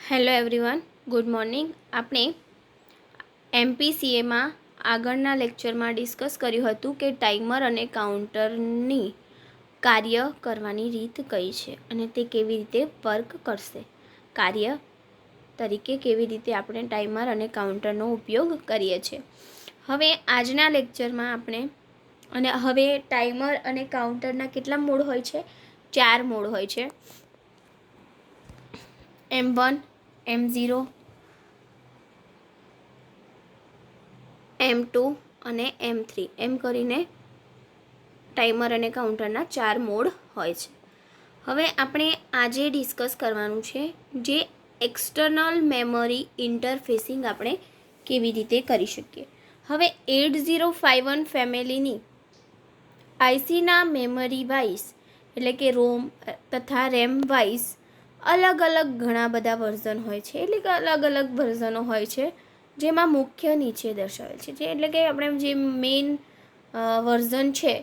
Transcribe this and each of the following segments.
Hello everyone, good morning. આપણે એમપીસીએમાં આગળના લેક્ચરમાં ડિસ્કસ કર્યું હતું કે ટાઈમર અને કાઉન્ટરની કાર્ય કરવાની રીત કઈ છે અને તે કેવી રીતે વર્ક કરશે. કાર્ય તરીકે કેવી રીતે આપણે ટાઈમર અને કાઉન્ટરનો ઉપયોગ કરીએ છીએ. હવે આજના લેક્ચરમાં આપણે હવે ટાઈમર અને કાઉન્ટરના કેટલા મોડ હોય છે? 4 મોડ હોય છે. M1, M0, M2 અને M3 એમ કરીને ટાઈમર અને કાઉન્ટરના 4 મોડ હોય છે. હવે આપણે આજે ડિસ્કસ કરવાનું છે જે એક્સટર્નલ મેમરી ઇન્ટરફેસિંગ આપણે કેવી રીતે કરી શકીએ. હવે 8051 ફેમિલીની આઈસીના મેમરી વાઇઝ એટલે કે રોમ તથા રેમ વાઇઝ અલગ અલગ ઘણા બધા વર્ઝન હોય છે, એટલે કે અલગ અલગ વર્ઝનો હોય છે, જેમાં મુખ્ય નીચે દર્શાવેલ છે. એટલે કે આપણે જે મેઇન વર્ઝન છે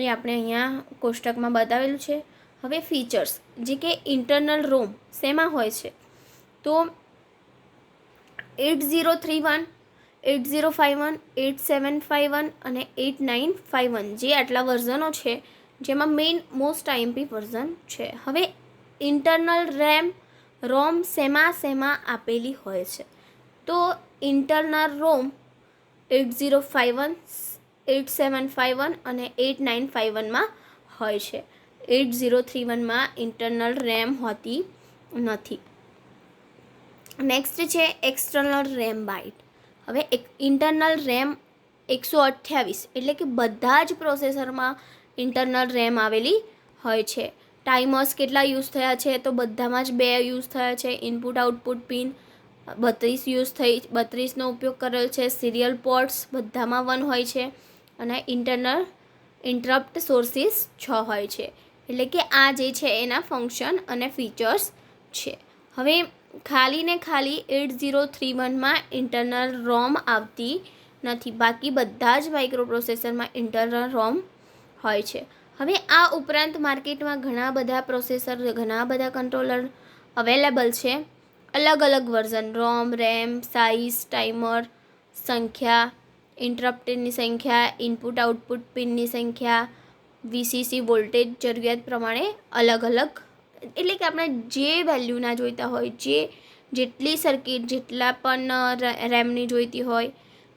એ આપણે અહીંયા કોષ્ટકમાં બતાવેલું છે. હવે ફીચર્સ જે કે ઇન્ટરનલ રોમ શેમાં હોય છે તો 8031, 8051, 8751 અને 8951 જે આટલા વર્ઝનો છે, જેમાં મેઇન મોસ્ટ આઈએમપી વર્ઝન છે. હવે ઇન્ટરનલ રોમ શેમાં આપેલી હોય છે તો ઇન્ટરનલ રોમ 8051, 8751 અને 8951માં હોય છે. 8031માં ઇન્ટરનલ રેમ હોતી નથી. નેક્સ્ટ છે એક્સટર્નલ રેમ બાઇટ. હવે ઇન્ટરનલ રેમ 128 એટલે કે બધા જ પ્રોસેસરમાં ઇન્ટરનલ રેમ આવેલી હોય છે. ટાઈમર્સ કેટલા યુઝ થયા છે તો બધામાં જ 2 યુઝ થયા છે. ઇનપુટ આઉટપુટ પિન 32 યુઝ થઈ, 32નો ઉપયોગ કરેલ છે. સિરિયલ પોર્ટ્સ બધામાં 1 હોય છે અને ઇન્ટરનલ ઇન્ટરપ્ટ સોર્સિસ 6 હોય છે. એટલે કે આ જે છે એના ફંક્શન અને ફીચર્સ છે. હવે ખાલી 8031માં ઇન્ટરનલ રોમ આવતી નથી, બાકી બધા જ માઇક્રોપ્રોસેસરમાં ઇન્ટરનલ રોમ હોય છે. હવે આ ઉપરાંત માર્કેટમાં ઘણા બધા પ્રોસેસર, ઘણા બધા કંટ્રોલર અવેલેબલ છે. અલગ અલગ વર્ઝન રોમ, રેમ, સાઇઝ, ટાઈમર સંખ્યા, ઇન્ટરપ્ટની સંખ્યા, ઇનપુટ આઉટપુટ પિનની સંખ્યા, વીસીસી વોલ્ટેજ જરૂરિયાત પ્રમાણે અલગ અલગ, એટલે કે આપણે જે વેલ્યુના જોઈતા હોય, જેટલી સર્કિટ, જેટલા પણ રેમની જોઈતી હોય,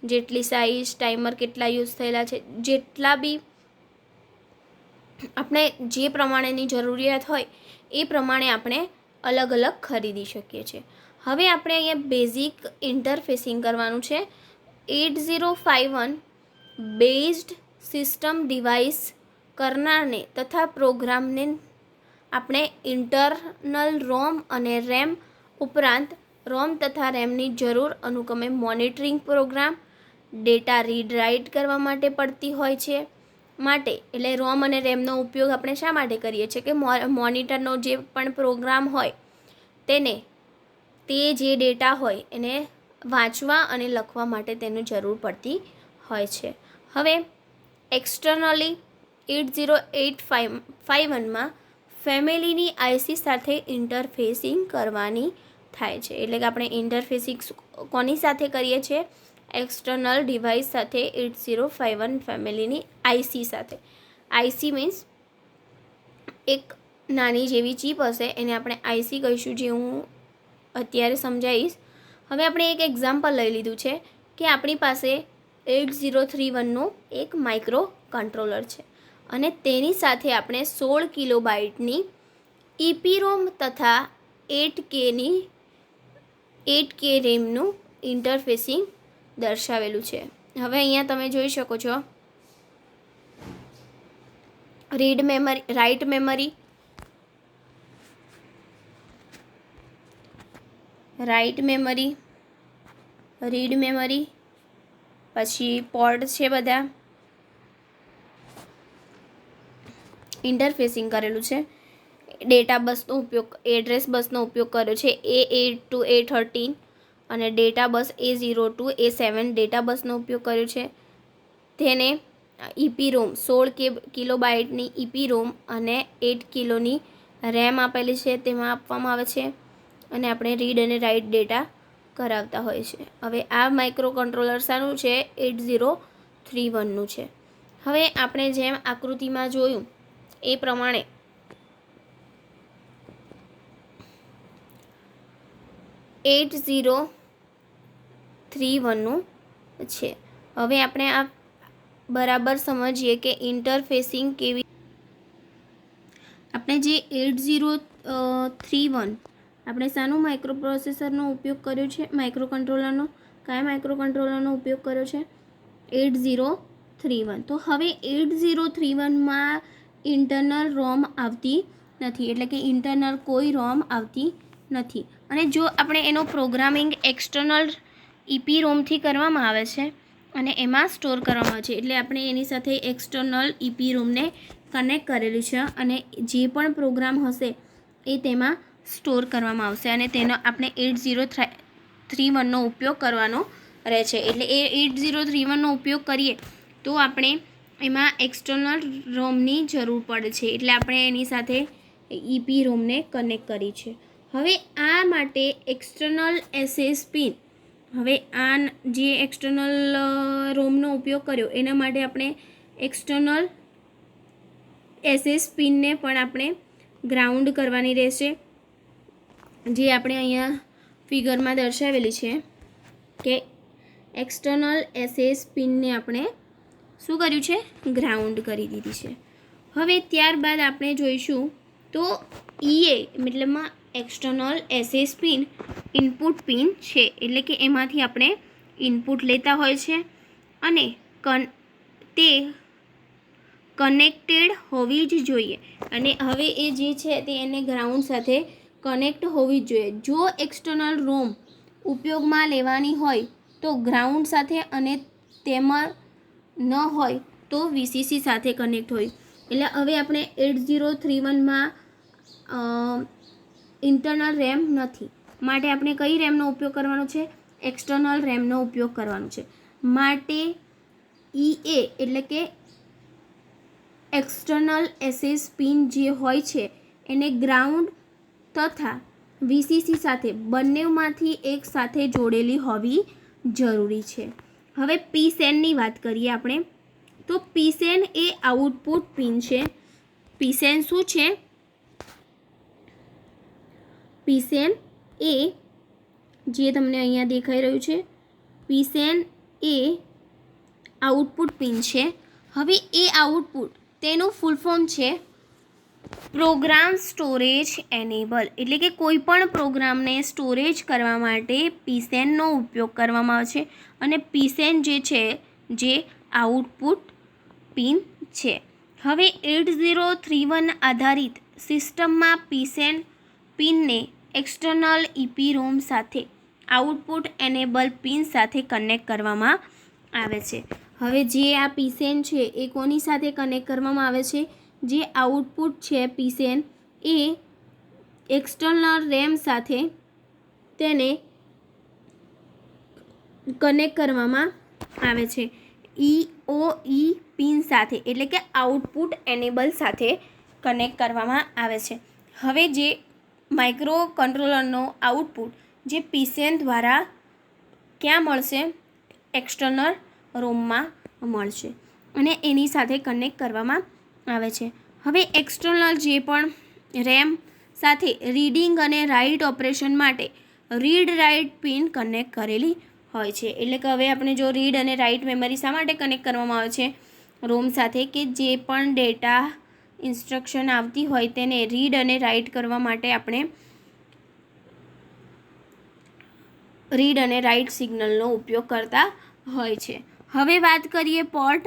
જેટલી સાઇઝ, ટાઈમર કેટલા યુઝ થયેલા છે, જેટલા બી આપણે જે પ્રમાણેની જરૂરિયાત હોય એ પ્રમાણે આપણે અલગ અલગ ખરીદી શકીએ છીએ. હવે આપણે અહીંયા બેઝિક ઇન્ટરફેસિંગ કરવાનું છે. 8051 બેઝડ સિસ્ટમ ડિવાઇસ કરનારને તથા પ્રોગ્રામને આપણે ઇન્ટરનલ રોમ અને રેમ ઉપરાંત રોમ તથા રેમની જરૂર અનુક્રમે monitoring program, data read write કરવા માટે પડતી હોય છે. એટલે રોમ અને રેમનો ઉપયોગ આપણે શા માટે કરીએ છીએ કે મોનિટરનો જે પણ પ્રોગ્રામ હોય તેને, તે જે ડેટા હોય એને વાંચવા અને લખવા માટે તેની જરૂર પડતી હોય છે. હવે એક્સટર્નલી 8051માં ફેમિલીની આઈસી સાથે ઇન્ટરફેસિંગ કરવાની થાય છે. એટલે કે આપણે ઇન્ટરફેસિંગ કોની સાથે કરીએ છીએ? એક્સટર્નલ ડિવાઇસ સાથે, 8051 ફેમિલીની આઈસી સાથે. આઈસી મીન્સ એક નાની જેવી ચીપ હશે, એને આપણે આઈસી કહીશું, જે હું અત્યારે સમજાવીશ. હવે આપણે એક એક્ઝામ્પલ લઈ લીધું છે કે આપણી પાસે 8031નું એક માઇક્રો કંટ્રોલર છે અને તેની સાથે આપણે 16 કિલોબાઇટની EPROM તથા 8K રેમનું ઇન્ટરફેસિંગ દર્શાવેલું છે. હવે અહીંયા તમે જોઈ શકો છો રાઇટ મેમરી, રીડ મેમરી, પછી પોર્ટ છે, બધા ઇન્ટરફેસિંગ કરેલું છે. ડેટા બસનો ઉપયોગ, એડ્રેસ બસનો ઉપયોગ કર્યો છે A8 to A13 અને data bus A0 to A7 data બસનો ઉપયોગ કર્યો છે. તેને EPROM 16 કિલોબાઇટની EPROM અને 8 કિલોની રેમ આપેલી છે, તેમાં આપવામાં આવે છે. અને આપણે રીડ અને રાઇટ ડેટા કરાવતા હોય છે. હવે આ માઇક્રો કંટ્રોલર શાનું છે? 8031નું છે. હવે આપણે જેમ આકૃતિમાં જોયું એ પ્રમાણે 8031નું છે. હવે આપણે આ બરાબર સમજીએ કે ઇન્ટરફેસિંગ કેવી. આપણે જે 8031 આપણે શાનું માઇક્રો પ્રોસેસરનો ઉપયોગ કર્યો છે? માઇક્રો કંટ્રોલરનો. કયા માઇક્રો કંટ્રોલરનો ઉપયોગ કર્યો છે? 8031. તો હવે 8031માં ઇન્ટરનલ રોમ આવતી નથી, એટલે કે ઇન્ટરનલ કોઈ રોમ આવતી નથી. અને જો આપણે એનો પ્રોગ્રામિંગ એક્સટર્નલ EPROMથી કરવામાં આવે છે અને એમાં સ્ટોર કરવામાં આવે છે, એટલે આપણે એની સાથે એક્સટર્નલ EPROMને કનેક્ટ કરેલું છે અને જે પણ પ્રોગ્રામ હશે એ તેમાં સ્ટોર કરવામાં આવશે અને તેનો આપણે 8031નો ઉપયોગ કરવાનો રહે છે. એટલે એ 8031નો ઉપયોગ કરીએ તો આપણે એમાં એક્સટર્નલ રોમની જરૂર પડે છે, એટલે આપણે એની સાથે EPROMને કનેક્ટ કરી છે. હવે આ માટે એક્સટર્નલ SS પિન, હવે આ જે એક્સટર્નલ રોમનો ઉપયોગ કર્યો એના માટે આપણે એક્સટર્નલ SS પિનને પણ આપણે ગ્રાઉન્ડ કરવાની રહેશે, જે આપણે અહીંયા ફિગરમાં દર્શાવેલી છે કે એક્સટર્નલ SS પિનને આપણે શું કર્યું છે? ગ્રાઉન્ડ કરી દીધી છે. હવે ત્યારબાદ આપણે જોઈશું તો EA મતલબમાં external SS pin input pin છે, એટલે કે એમાંથી આપણે ઇનપુટ લેતા હોય છે અને તે કનેક્ટેડ હોવી જ જોઈએ. અને હવે એ જે છે તે એને ગ્રાઉન્ડ સાથે કનેક્ટ હોવી જ જોઈએ. જો એક્સટર્નલ રોમ ઉપયોગમાં લેવાની હોય તો ગ્રાઉન્ડ સાથે અને તેમાં ન હોય તો VCC સાથે કનેક્ટ હોય. એટલે હવે આપણે 8031માં ઇન્ટરનલ રેમ નથી, માટે આપણે કઈ રેમનો ઉપયોગ કરવાનો છે? એક્સટર્નલ રેમનો ઉપયોગ કરવાનો છે. માટે EA એટલે કે એક્સટર્નલ SS પિન જે હોય છે એને ગ્રાઉન્ડ તથા VCC સાથે બંનેમાંથી એક સાથે જોડેલી હોવી જરૂરી છે. હવે PSENની વાત કરીએ આપણે તો PSEN એ આઉટપુટ પિન છે. PSEN શું છે? PSEN એ જે તમને અહીંયા દેખાઈ રહ્યું છે, PSEN એ આઉટપુટ પિન છે. હવે એ આઉટપુટ તેનું ફૂલ ફોર્મ છે પ્રોગ્રામ સ્ટોરેજ એનેબલ, એટલે કે કોઈ પણ પ્રોગ્રામને સ્ટોરેજ કરવા માટે PSENનો ઉપયોગ કરવામાં આવે છે અને PSEN જે છે જે આઉટપુટ પિન છે. હવે 8031 આધારિત સિસ્ટમમાં PSEN પિનને એક્સટર્નલ EPROM સાથે આઉટપુટ એનેબલ પિન સાથે કનેક્ટ કરવામાં આવે છે. હવે જે આ PSEN છે એ કોની સાથે કનેક્ટ કરવામાં આવે છે? જે આઉટપુટ છે PSEN એ એક્સટર્નલ રેમ સાથે તેને કનેક્ટ કરવામાં આવે છે EOE પિન સાથે, એટલે કે આઉટપુટ એનેબલ સાથે કનેક્ટ કરવામાં આવે છે. હવે જે માઇક્રો કંટ્રોલરનો આઉટપુટ જે PSEN દ્વારા ક્યાં મળશે? એક્સટર્નલ રોમમાં મળશે અને એની સાથે કનેક્ટ કરવામાં આવે છે. હવે એક્સટર્નલ જે પણ રેમ સાથે રીડિંગ અને રાઇટ ઓપરેશન માટે રીડ રાઇટ પિન કનેક્ટ કરેલી હોય છે. એટલે કે હવે આપણે જો રીડ અને રાઇટ મેમરી શા માટે કનેક્ટ કરવામાં આવે છે રોમ સાથે? કે જે પણ ડેટા ઇન્સ્ટ્રક્શન આવતી હોય તેને રીડ અને રાઇટ કરવા માટે આપણે રીડ અને રાઇટ સિગ્નલનો ઉપયોગ કરતા હોય છે. હવે વાત કરીએ પોર્ટ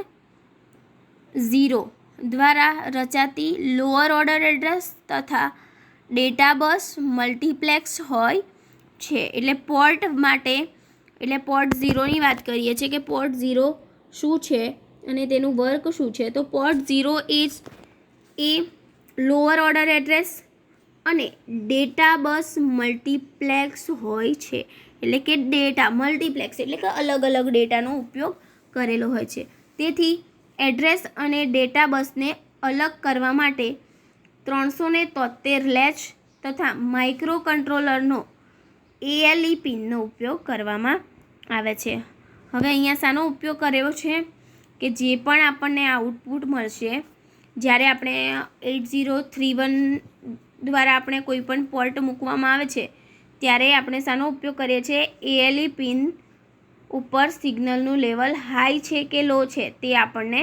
0 દ્વારા રચાતી લોઅર ઓર્ડર એડ્રેસ તથા ડેટા બસ મલ્ટીપ્લેક્સ હોય છે. એટલે પોર્ટ માટે એટલે પોર્ટ 0ની વાત કરીએ છીએ કે પોર્ટ 0 શું છે અને તેનું વર્ક શું છે? તો પોર્ટ 0 એ લોઅર ઓર્ડર એડ્રેસ અને ડેટા બસ મલ્ટીપ્લેક્સ હોય છે. એટલે કે ડેટા મલ્ટીપ્લેક્સ એટલે કે અલગ અલગ ડેટાનો ઉપયોગ કરેલો હોય છે. તેથી એડ્રેસ અને ડેટા બસને અલગ કરવા માટે 373 લેચ તથા માઇક્રો કંટ્રોલરનો ALE પિનનો ઉપયોગ કરવામાં આવે છે. હવે અહીંયા શાનો ઉપયોગ કર્યો છે કે જે પણ આપણને આઉટપુટ મળશે જ્યારે આપણે 8031 દ્વારા આપણે કોઈ પણ પોર્ટ મૂકવામાં આવે છે ત્યારે આપણે શાનો ઉપયોગ કરીએ છીએ ALE પિન ઉપર સિગ્નલનું લેવલ હાઈ છે કે લો છે તે આપણને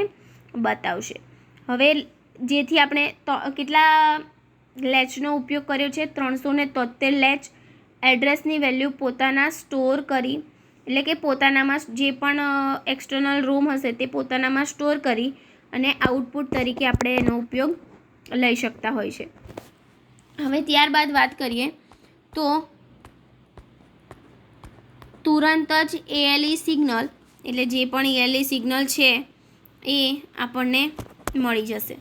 બતાવશે. હવે જેથી આપણે કેટલા લેચનો ઉપયોગ કર્યો છે 373 લેચ. એડ્રેસની વેલ્યુ પોતાના સ્ટોર કરી એટલે કે પોતાનામાં જે પણ એક્સટર્નલ રોમ હશે તે પોતાનામાં સ્ટોર કરી અને આઉટપુટ તરીકે આપણે એનો ઉપયોગ લઈ શકતા હોય છે. હવે ત્યારબાદ વાત કરીએ તો તુરંત જ ALE સિગ્નલ એટલે જે પણ ALE સિગ્નલ છે એ આપણને મળી જશે.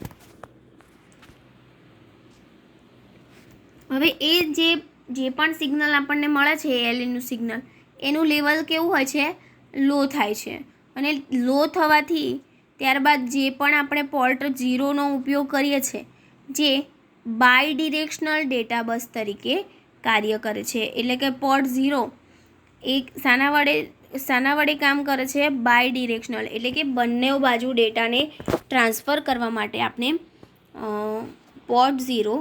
હવે એ જે પણ સિગ્નલ આપણને મળે છે ALEનું સિગ્નલ એનું લેવલ કેવું હોય છે લો થાય છે અને લો થવાથી ત્યારબાદ જે પણ આપણે પોર્ટ 0નો ઉપયોગ કરીએ છીએ જે બાય ડિરેક્શનલ ડેટા બસ તરીકે કાર્ય કરે છે. એટલે કે પોર્ટ 0 એક શાના વડે કામ કરે છે બાય ડિરેક્શનલ એટલે કે બંને બાજુ ડેટાને ટ્રાન્સફર કરવા માટે આપણે પોર્ટ 0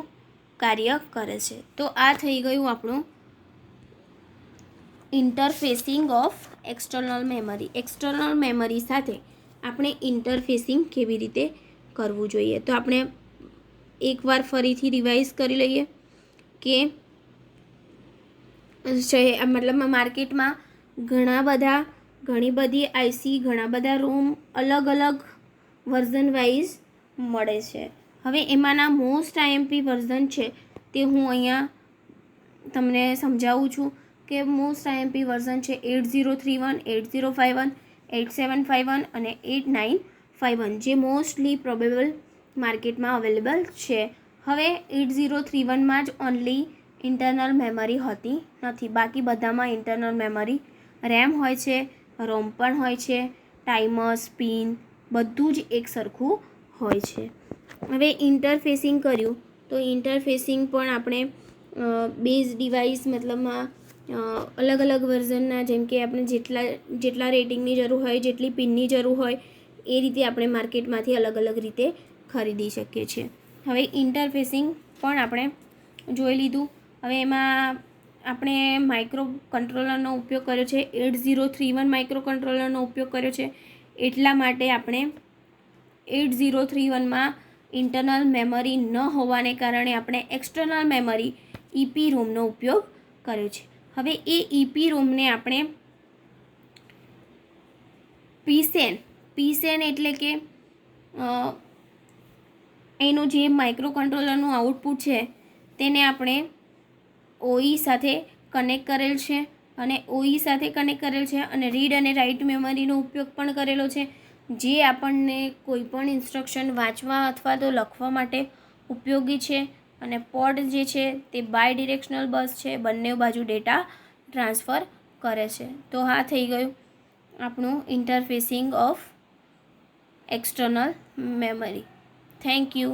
કાર્ય કરે છે. તો આ થઈ ગયું આપણું interfacing of external memory. External memory સાથે આપણે ઇન્ટરફેસિંગ કેવી રીતે કરવું જોઈએ. તો આપણે એકવાર ફરીથી રિવાઇઝ કરી લઈએ કે મતલબ માર્કેટમાં ઘણી બધી આઈસી ઘણા બધા રૂમ અલગ અલગ વર્ઝન વાઇઝ મળે છે. હવે એમાંના મોસ્ટ આઈએમપી વર્ઝન છે તે હું અહીંયા તમને સમજાવું છું કે મોસ્ટ આઈએમપી વર્ઝન છે 8031, 8051, 8751 અને 8951 જે મોસ્ટલી પ્રોબેબલ માર્કેટમાં અવેલેબલ છે. હવે 8031માં જ ઓનલી ઇન્ટરનલ મેમરી હોતી નથી, બાકી બધામાં ઇન્ટરનલ મેમરી રેમ હોય છે, રોમ પણ હોય છે, ટાઈમર્સ, પિન બધું જ એક સરખું હોય છે. હવે ઇન્ટરફેસિંગ કર્યું તો ઇન્ટરફેસિંગ પણ આપણે બેઝ ડિવાઇસ મતલબમાં અલગ અલગ વર્ઝનના જેમ કે આપણે જેટલા રેટિંગની જરૂર હોય જેટલી પિનની જરૂર હોય એ રીતે આપણે માર્કેટમાંથી અલગ અલગ રીતે ખરીદી શકીએ છીએ. હવે ઇન્ટરફેસિંગ પણ આપણે જોઈ લીધું. હવે એમાં આપણે માઇક્રો કંટ્રોલરનો ઉપયોગ કર્યો છે 8031 માઇક્રો કંટ્રોલરનો ઉપયોગ કર્યો છે એટલા માટે આપણે 8031માં ઇન્ટરનલ મેમરી ન હોવાને કારણે આપણે એક્સટર્નલ મેમરી EPROMનો ઉપયોગ કર્યો છે. હવે એ EPROMને આપણે પીસેન એટલે કે એનું જે માઇક્રો કંટ્રોલરનું આઉટપુટ છે તેને આપણે OE સાથે કનેક્ટ કરેલ છે અને OE સાથે કનેક્ટ કરેલ છે અને રીડ અને રાઇટ મેમરીનો ઉપયોગ પણ કરેલો છે જે આપણને કોઈ પણ ઇન્સ્ટ્રક્શન વાંચવા અથવા તો લખવા માટે ઉપયોગી છે. અને પોર્ટ જે છે તે બાય ડિરેક્શનલ બસ છે, બંને બાજુ ડેટા ટ્રાન્સફર કરે છે. તો આ થઈ ગયું આપણું interfacing of external memory. Thank you.